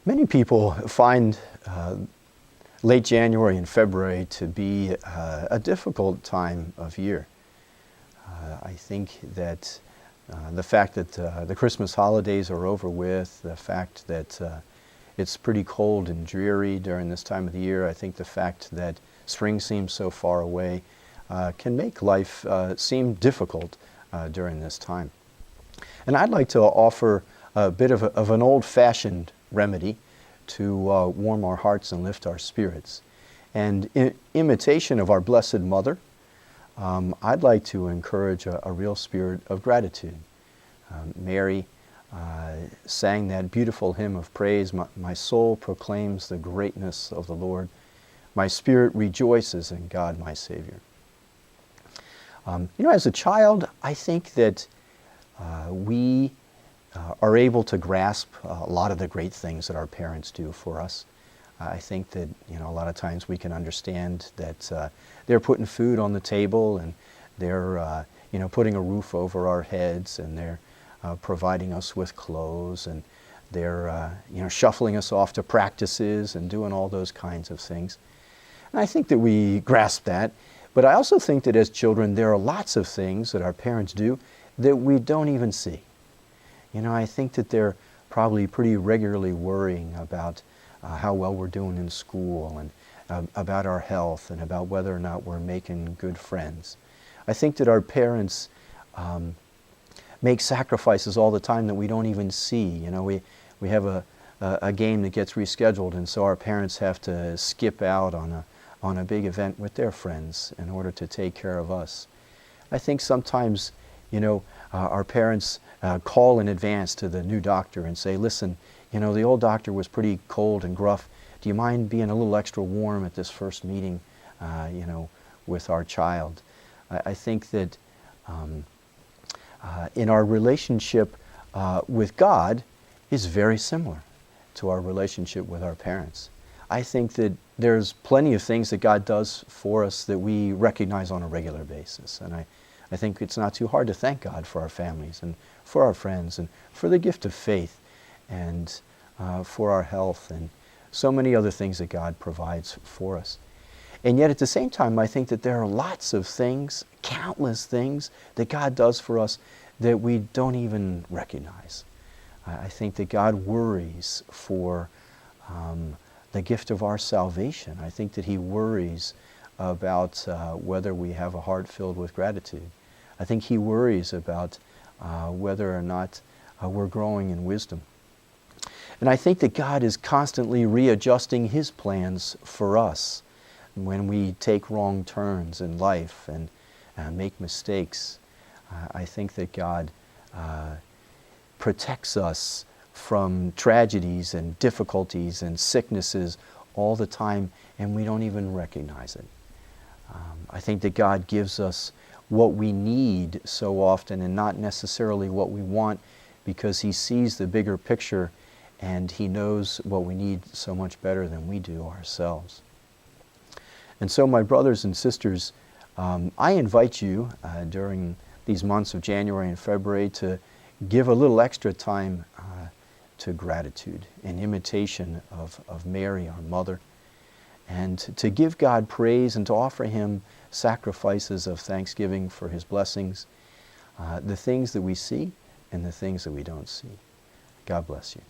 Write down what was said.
Many people find late January and February to be a difficult time of year. I think that the fact that the Christmas holidays are over with, the fact that it's pretty cold and dreary during this time of the year, I think the fact that spring seems so far away can make life seem difficult during this time. And I'd like to offer a bit of an old-fashioned remedy to warm our hearts and lift our spirits. And in imitation of our Blessed Mother, I'd like to encourage a real spirit of gratitude. Mary sang that beautiful hymn of praise, my soul proclaims the greatness of the Lord. My spirit rejoices in God my Savior. As a child, I think that we are able to grasp a lot of the great things that our parents do for us. I think that a lot of times we can understand that they're putting food on the table, and they're putting a roof over our heads, and they're providing us with clothes, and they're shuffling us off to practices and doing all those kinds of things. And I think that we grasp that, but I also think that as children there are lots of things that our parents do that we don't even see. I think that they're probably pretty regularly worrying about how well we're doing in school, and about our health, and about whether or not we're making good friends. I think that our parents make sacrifices all the time that we don't even see. We have a game that gets rescheduled, and so our parents have to skip out on a big event with their friends in order to take care of us. I think sometimes our parents call in advance to the new doctor and say, listen, the old doctor was pretty cold and gruff. Do you mind being a little extra warm at this first meeting, with our child? I think that in our relationship with God is very similar to our relationship with our parents. I think that there's plenty of things that God does for us that we recognize on a regular basis. And I think it's not too hard to thank God for our families, and for our friends, and for the gift of faith, and for our health, and so many other things that God provides for us. And yet at the same time, I think that there are lots of things, countless things, that God does for us that we don't even recognize. I think that God worries for the gift of our salvation. I think that He worries about whether we have a heart filled with gratitude. I think He worries about whether or not we're growing in wisdom. And I think that God is constantly readjusting His plans for us when we take wrong turns in life and make mistakes. I think that God protects us from tragedies and difficulties and sicknesses all the time, and we don't even recognize it. I think that God gives us what we need so often, and not necessarily what we want, because He sees the bigger picture, and He knows what we need so much better than we do ourselves. And so, my brothers and sisters, I invite you during these months of January and February to give a little extra time to gratitude, in imitation of Mary, our mother, and to give God praise and to offer Him sacrifices of thanksgiving for His blessings, the things that we see and the things that we don't see. God bless you.